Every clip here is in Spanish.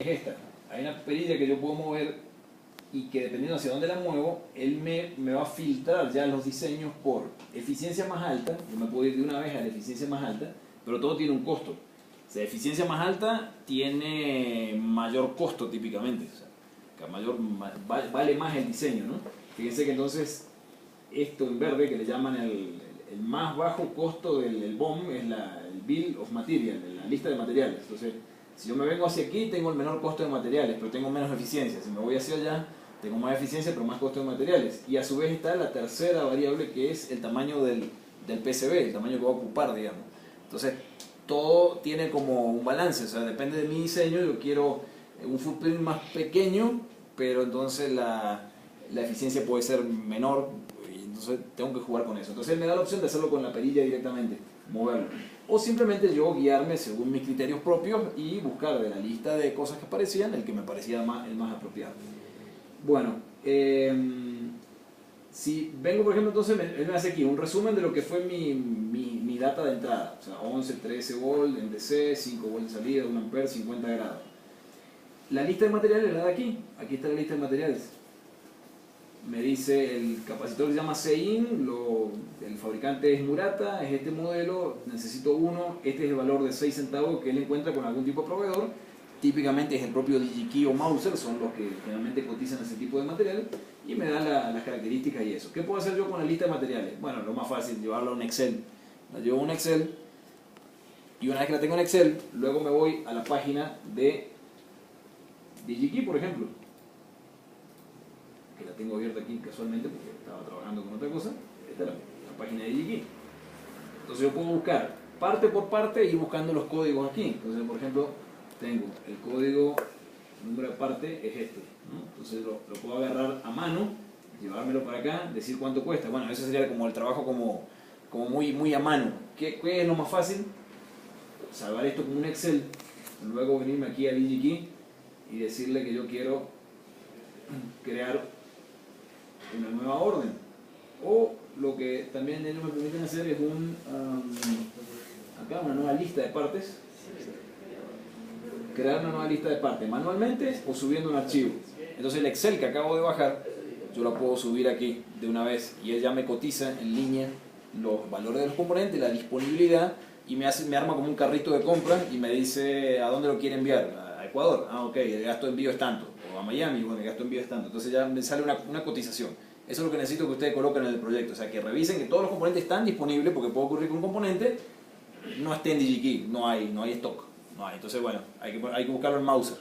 es esta. Hay una perilla que yo puedo mover y que dependiendo hacia dónde la muevo, él me va a filtrar ya los diseños por eficiencia más alta. Yo me puedo ir de una vez a la eficiencia más alta, pero todo tiene un costo. O sea, eficiencia más alta tiene mayor costo típicamente. O sea, que vale más el diseño, ¿no? Fíjense que entonces esto en verde, que le llaman el más bajo costo del BOM, es el Bill of Material, la lista de materiales. Entonces, si yo me vengo hacia aquí, tengo el menor costo de materiales, pero tengo menos eficiencia. Si me voy hacia allá, tengo más eficiencia, pero más costo de materiales. Y a su vez está la tercera variable, que es el tamaño del PCB, el tamaño que va a ocupar, digamos. Entonces, todo tiene como un balance. O sea, depende de mi diseño. Yo quiero un footprint más pequeño, pero entonces la eficiencia puede ser menor. Y entonces tengo que jugar con eso. Entonces, él me da la opción de hacerlo con la perilla directamente, moverlo. O simplemente yo guiarme según mis criterios propios y buscar de la lista de cosas que aparecían el que me parecía el más apropiado. Bueno, si vengo, por ejemplo, entonces él me hace aquí un resumen de lo que fue mi data de entrada. O sea, 11, 13 volt en DC, 5 volt de salida, 1 ampere, 50 grados. La lista de materiales la da aquí. Aquí está la lista de materiales. Me dice el capacitor que se llama Sein, el fabricante es Murata, es este modelo, necesito uno, este es el valor de 6 centavos que él encuentra con algún tipo de proveedor. Típicamente es el propio DigiKey o Mouser, son los que generalmente cotizan ese tipo de material, y me da las características y eso. ¿Qué puedo hacer yo con la lista de materiales? Bueno, lo más fácil, llevarlo a un Excel. La llevo a un Excel, y una vez que la tengo en Excel, luego me voy a la página de DigiKey, por ejemplo, que la tengo abierta aquí casualmente porque estaba trabajando con otra cosa. Esta es la página de DigiKey. Entonces yo puedo buscar parte por parte e ir buscando los códigos aquí. Entonces, por ejemplo, tengo el código, el número de parte es este, ¿no? Entonces lo puedo agarrar a mano, llevármelo para acá, decir cuánto cuesta. Bueno, eso sería como el trabajo como muy a mano. ¿Qué es lo más fácil? Salvar esto como un Excel, luego venirme aquí a DigiKey y decirle que yo quiero crear una nueva orden. O lo que también ellos me permiten hacer es acá una nueva lista de partes. Crear una nueva lista de partes manualmente o subiendo un archivo. Entonces el Excel que acabo de bajar, yo lo puedo subir aquí de una vez y él ya me cotiza en línea los valores de los componentes, la disponibilidad, y me arma como un carrito de compra y me dice a dónde lo quiere enviar. A Ecuador, ok, el gasto de envío es tanto. O a Miami, bueno, el gasto de envío es tanto. Entonces ya me sale una cotización. Eso es lo que necesito que ustedes coloquen en el proyecto. O sea, que revisen que todos los componentes están disponibles, porque puede ocurrir que un componente no esté en DigiKey, no hay stock. No hay. Entonces, bueno, hay que buscarlo en Mouser.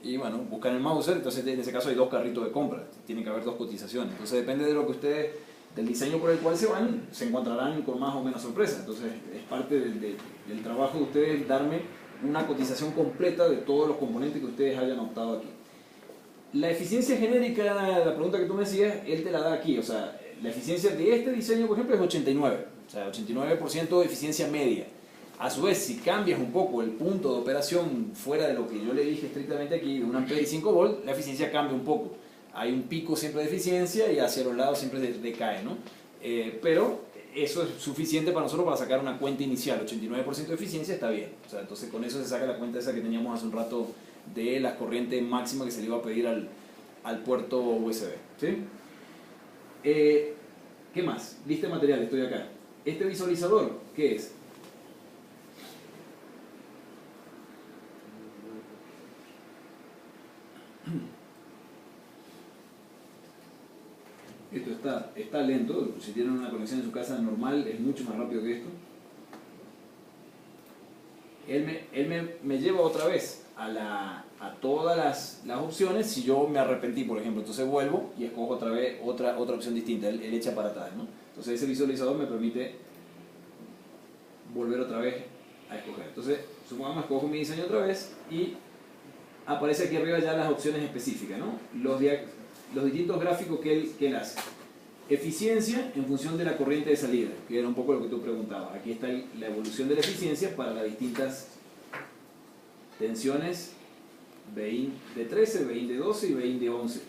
Y bueno, buscan el Mouser, entonces en ese caso hay dos carritos de compra. Tiene que haber dos cotizaciones. Entonces depende de lo que ustedes, del diseño por el cual se van, se encontrarán con más o menos sorpresa. Entonces es parte del trabajo de ustedes darme una cotización completa de todos los componentes que ustedes hayan optado aquí. La eficiencia genérica, la pregunta que tú me decías, él te la da aquí. O sea, la eficiencia de este diseño, por ejemplo, es 89. O sea, 89% de eficiencia media. A su vez, si cambias un poco el punto de operación fuera de lo que yo le dije estrictamente aquí, de 1 ampere y 5 volt, la eficiencia cambia un poco. Hay un pico siempre de eficiencia y hacia los lados siempre decae, ¿no? Pero eso es suficiente para nosotros para sacar una cuenta inicial. 89% de eficiencia está bien. O sea, entonces con eso se saca la cuenta esa que teníamos hace un rato de la corriente máxima que se le iba a pedir al puerto USB. ¿Sí? ¿Qué más? Lista de materiales, estoy acá. Este visualizador, ¿qué es? Esto está lento. Si tienen una conexión en su casa normal es mucho más rápido que esto. Él me lleva otra vez a todas las opciones si yo me arrepentí, por ejemplo. Entonces vuelvo y escojo otra vez otra opción distinta. Él echa para atrás, ¿no? Entonces ese visualizador me permite volver otra vez a escoger. Entonces supongamos que escojo mi diseño otra vez y aparece aquí arriba ya las opciones específicas, ¿no? Los distintos gráficos que él hace. Eficiencia en función de la corriente de salida, que era un poco lo que tú preguntabas. Aquí está la evolución de la eficiencia para las distintas tensiones BIN de 13, BIN de 12 y BIN de 11.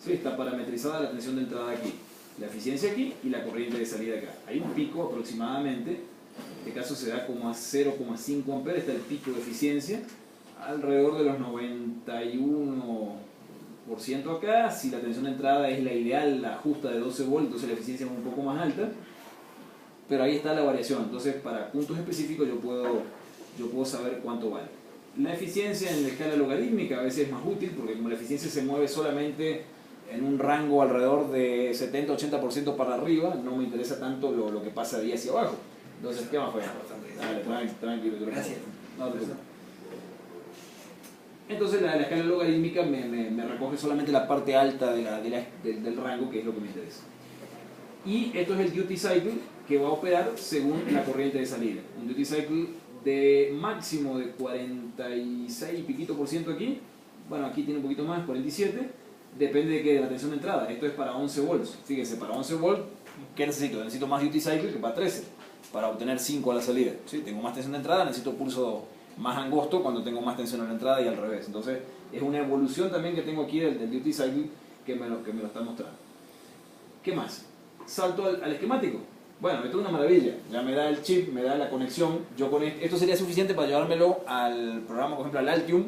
¿Sí? Está parametrizada la tensión de entrada aquí, la eficiencia aquí y la corriente de salida acá. Hay un pico aproximadamente, en este caso se da como a 0,5 amperes, está el pico de eficiencia, alrededor de los 91% acá. Si la tensión de entrada es la ideal, la justa de 12 volts, entonces la eficiencia es un poco más alta. Pero ahí está la variación. Entonces, para puntos específicos yo puedo saber cuánto vale. La eficiencia en la escala logarítmica a veces es más útil, porque como la eficiencia se mueve solamente en un rango alrededor de 70-80% para arriba, no me interesa tanto lo que pasa de ahí hacia abajo. Entonces, ¿qué más fue? Dale, tranquilo. Gracias. No, entonces la escala logarítmica me recoge solamente la parte alta del rango, que es lo que me interesa. Y esto es el duty cycle que va a operar según la corriente de salida. Un duty cycle de máximo de 46 y piquito por ciento aquí. Bueno, aquí tiene un poquito más, 47. Depende de la tensión de entrada. Esto es para 11 volts. Fíjense, para 11 volts, ¿qué necesito? Necesito más duty cycle que para 13, para obtener 5 a la salida. ¿Sí? Tengo más tensión de entrada, necesito pulso más angosto cuando tengo más tensión en la entrada y al revés. Entonces, es una evolución también que tengo aquí del duty cycle que me lo está mostrando. ¿Qué más? Salto al esquemático. Bueno, esto es una maravilla. Ya me da el chip, me da la conexión. Yo con esto sería suficiente para llevármelo al programa, por ejemplo, al Altium,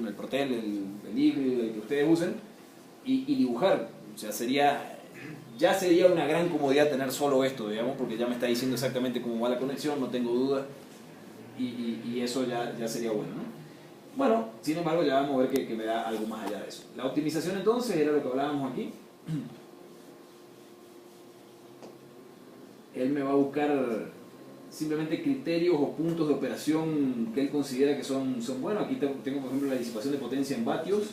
el Protel, el Eagle, el que ustedes usen, y dibujar. O sea, ya sería una gran comodidad tener solo esto, digamos, porque ya me está diciendo exactamente cómo va la conexión, no tengo dudas, y eso ya sería bueno, ¿no? Bueno, sin embargo, ya vamos a ver que me da algo más allá de eso. La optimización entonces era lo que hablábamos aquí. Él me va a buscar simplemente criterios o puntos de operación que él considera que son buenos. Aquí tengo, por ejemplo, la disipación de potencia en vatios,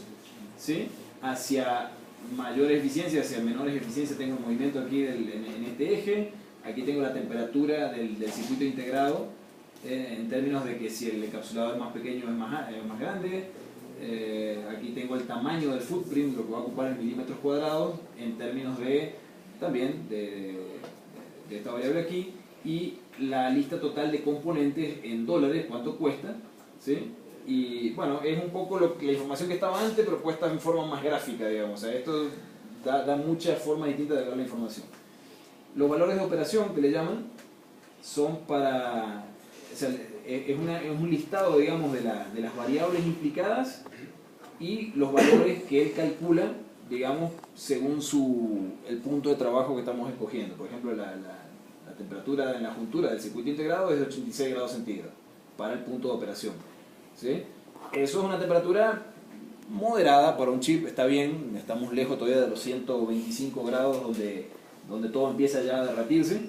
¿sí? Hacia mayores eficiencias, hacia menores eficiencias tengo un movimiento aquí en este eje. Aquí tengo la temperatura del circuito integrado, en términos de que si el encapsulador es más pequeño es más grande. Aquí tengo el tamaño del footprint, lo que va a ocupar en milímetros cuadrados, en términos también de esta variable aquí, y la lista total de componentes en dólares, cuánto cuesta, ¿sí? Y bueno, es un poco la información que estaba antes, pero puesta en forma más gráfica, digamos. O sea, esto da muchas formas distintas de ver la información. Los valores de operación, que le llaman, son para... O sea, es un listado, digamos, de las variables implicadas y los valores que él calcula, digamos, según el punto de trabajo que estamos escogiendo. Por ejemplo, la temperatura en la juntura del circuito integrado es de 86 grados centígrados para el punto de operación, ¿sí? Eso es una temperatura moderada para un chip, está bien, estamos lejos todavía de los 125 grados donde todo empieza ya a derretirse,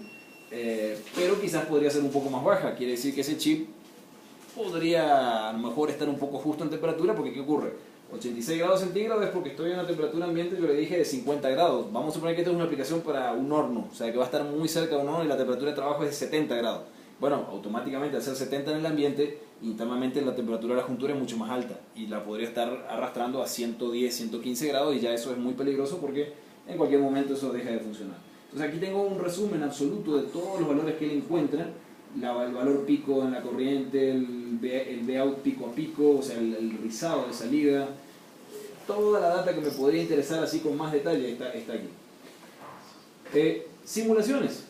pero quizás podría ser un poco más baja. Quiere decir que ese chip podría a lo mejor estar un poco justo en temperatura, porque ¿qué ocurre? 86 grados centígrados es porque estoy en una temperatura ambiente, yo le dije, de 50 grados. Vamos a suponer que esta es una aplicación para un horno, o sea que va a estar muy cerca de un horno y la temperatura de trabajo es de 70 grados. Bueno, automáticamente al ser 70 en el ambiente, internamente la temperatura de la juntura es mucho más alta y la podría estar arrastrando a 110, 115 grados, y ya eso es muy peligroso porque en cualquier momento eso deja de funcionar. Entonces aquí tengo un resumen absoluto de todos los valores que él encuentra, el valor pico en la corriente, el V-out pico a pico, o sea, el rizado de salida, toda la data que me podría interesar así con más detalle está aquí. Simulaciones.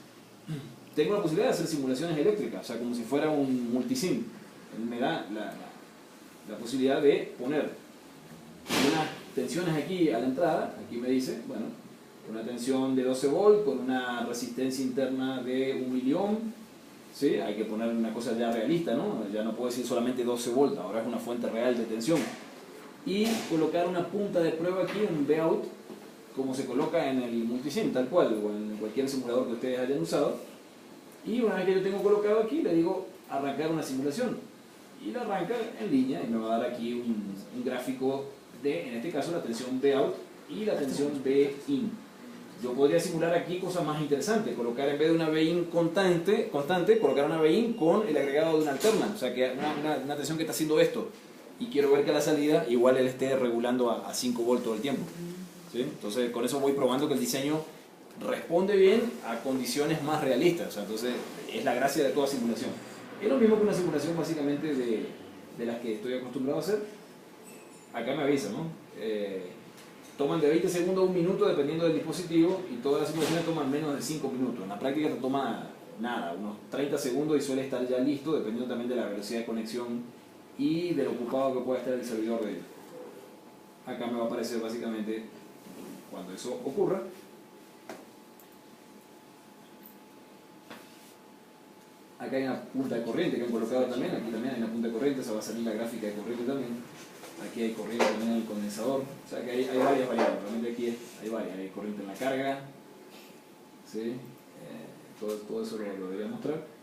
Tengo la posibilidad de hacer simulaciones eléctricas, o sea, como si fuera un multisim. Me da la posibilidad de poner unas tensiones aquí a la entrada. Aquí me dice, bueno, una tensión de 12 volts con una resistencia interna de 1 miliohm. ¿Sí? Hay que poner una cosa ya realista, ¿no? Ya no puedo decir solamente 12 volts, ahora es una fuente real de tensión. Y colocar una punta de prueba aquí, un V-out, como se coloca en el multisim, tal cual, o en cualquier simulador que ustedes hayan usado. Y una vez que yo tengo colocado aquí, le digo arrancar una simulación. Y la arranca en línea y me va a dar aquí un gráfico de, en este caso, la tensión V-out y la tensión V-in. Yo podría simular aquí cosas más interesantes, colocar en vez de una V-in constante, colocar una V-in con el agregado de una alterna, o sea, que una tensión que está haciendo esto, y quiero ver que a la salida igual él esté regulando a 5 volts todo el tiempo, ¿sí? Entonces con eso voy probando que el diseño responde bien a condiciones más realistas, o sea, entonces es la gracia de toda simulación. Es lo mismo que una simulación básicamente de las que estoy acostumbrado a hacer. Acá me avisa, ¿no? Toman de 20 segundos a 1 minuto dependiendo del dispositivo, y todas las simulaciones toman menos de 5 minutos. En la práctica te toma nada, unos 30 segundos y suele estar ya listo, dependiendo también de la velocidad de conexión y del ocupado que pueda estar el servidor de ellos. Acá me va a aparecer básicamente cuando eso ocurra. Acá hay una punta de corriente que han colocado también, aquí también hay una punta de corriente, esa va a salir la gráfica de corriente también. Aquí hay corriente también en el condensador, o sea que hay varias variables, realmente aquí hay varias, hay corriente en la carga, ¿sí? Todo eso lo debería mostrar.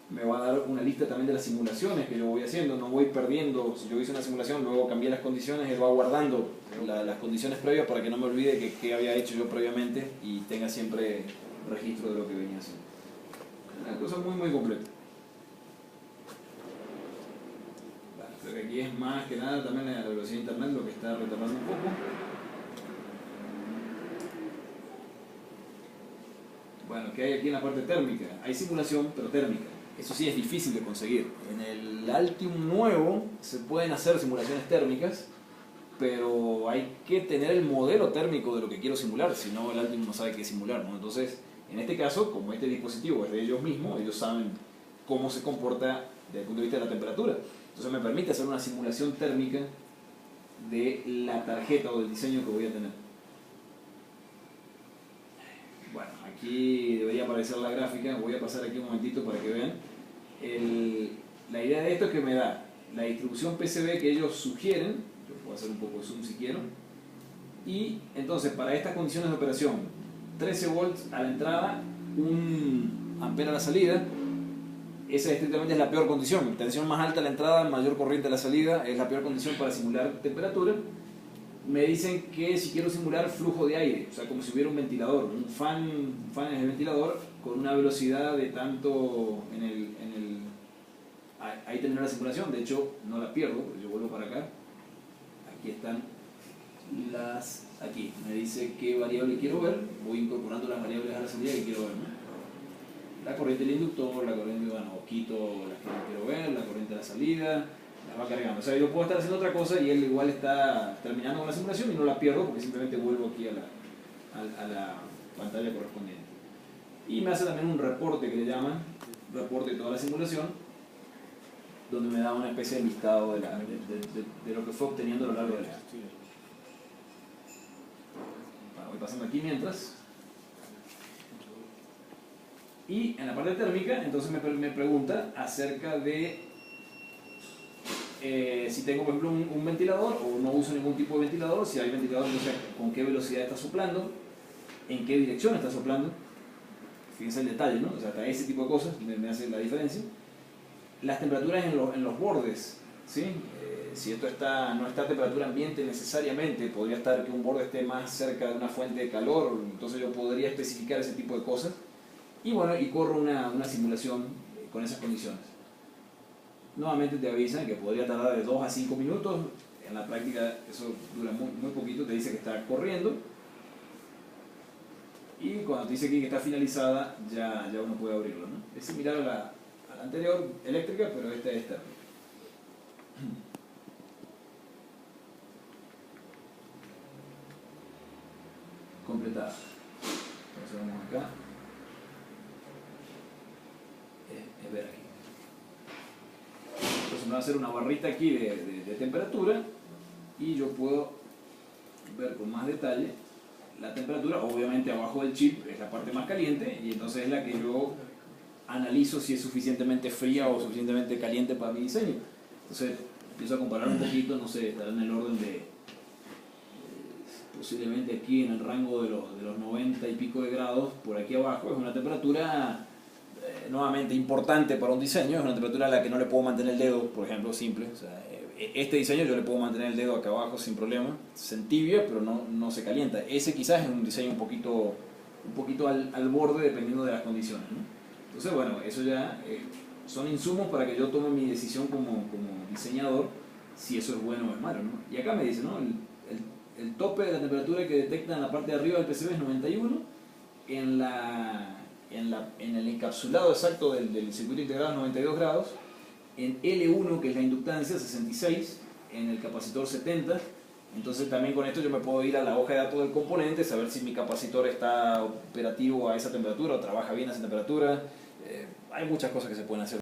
Me va a dar una lista también de las simulaciones que yo voy haciendo, no voy perdiendo, si yo hice una simulación, luego cambié las condiciones, él va guardando las condiciones previas para que no me olvide qué había hecho yo previamente y tenga siempre registro de lo que venía haciendo. Una cosa muy completa. Bueno, creo que aquí es más que nada también la velocidad de internet lo que está retardando un poco. Bueno, ¿qué hay aquí en la parte térmica? Hay simulación, pero térmica. Eso sí es difícil de conseguir. En el Altium nuevo se pueden hacer simulaciones térmicas, pero hay que tener el modelo térmico de lo que quiero simular, si no el Altium no sabe qué simular, ¿no? Entonces, en este caso, como este dispositivo es de ellos mismos, ellos saben cómo se comporta desde el punto de vista de la temperatura. Entonces me permite hacer una simulación térmica de la tarjeta o del diseño que voy a tener. Bueno, aquí debería aparecer la gráfica, voy a pasar aquí un momentito para que vean. La idea de esto es que me da la distribución PCB que ellos sugieren, yo puedo hacer un poco de zoom si quiero, y entonces para estas condiciones de operación, 13 volts a la entrada, 1 ampere a la salida, esa estrictamente es la peor condición, tensión más alta a la entrada, mayor corriente a la salida, es la peor condición para simular temperatura. Me dicen que si quiero simular flujo de aire, o sea, como si hubiera un ventilador, un fan en el ventilador con una velocidad de tanto ahí tendré la simulación, de hecho no la pierdo, porque yo vuelvo para acá, aquí están aquí me dice qué variable quiero ver, voy incorporando las variables a la salida que quiero ver, ¿no? La corriente del inductor, la corriente, bueno, quito las que no quiero ver, la corriente de la salida, las va cargando. O sea, yo puedo estar haciendo otra cosa y él igual está terminando con la simulación y no la pierdo porque simplemente vuelvo aquí a la pantalla correspondiente. Y me hace también un reporte que le llaman, reporte de toda la simulación, donde me da una especie de listado de lo que fue obteniendo a lo largo del año. Bueno, voy pasando aquí mientras. Y en la parte térmica, entonces me pregunta acerca de si tengo, por ejemplo, un ventilador o no uso ningún tipo de ventilador, si hay ventilador, entonces con qué velocidad está soplando, en qué dirección está soplando. Fíjense el detalle, ¿no? O sea, hasta ese tipo de cosas me hace la diferencia. Las temperaturas en los bordes, ¿sí? Si esto no está a temperatura ambiente necesariamente, podría estar que un borde esté más cerca de una fuente de calor, entonces yo podría especificar ese tipo de cosas. Y bueno, y corro una simulación con esas condiciones. Nuevamente te avisan que podría tardar de 2 a 5 minutos, en la práctica eso dura muy poquito, te dice que está corriendo. Y cuando te dice aquí que está finalizada, ya uno puede abrirlo, ¿no? Es similar a la anterior eléctrica, pero esta es térmica. Completada. Entonces vamos acá. Es ver aquí. Entonces me va a hacer una barrita aquí de temperatura y yo puedo ver con más detalle la temperatura. Obviamente abajo del chip es la parte más caliente y entonces es la que yo analizo si es suficientemente fría o suficientemente caliente para mi diseño. Entonces empiezo a comparar un poquito, no sé, estará en el orden de posiblemente aquí en el rango de los 90 y pico de grados, por aquí abajo es una temperatura nuevamente importante para un diseño, es una temperatura a la que no le puedo mantener el dedo, por ejemplo, simple. O sea, este diseño yo le puedo mantener el dedo acá abajo sin problema, se entibia pero no se calienta. Ese quizás es un diseño un poquito al borde dependiendo de las condiciones, ¿no? Entonces bueno, eso ya son insumos para que yo tome mi decisión como diseñador si eso es bueno o es malo, ¿no? Y acá me dice, ¿no? El tope de la temperatura que detecta en la parte de arriba del PCB es 91, en el encapsulado exacto del circuito integrado 92 grados, en L1 que es la inductancia 66, en el capacitor 70 Entonces también con esto yo me puedo ir a la hoja de datos del componente, saber si mi capacitor está operativo a esa temperatura o trabaja bien a esa temperatura. Hay muchas cosas que se pueden hacer.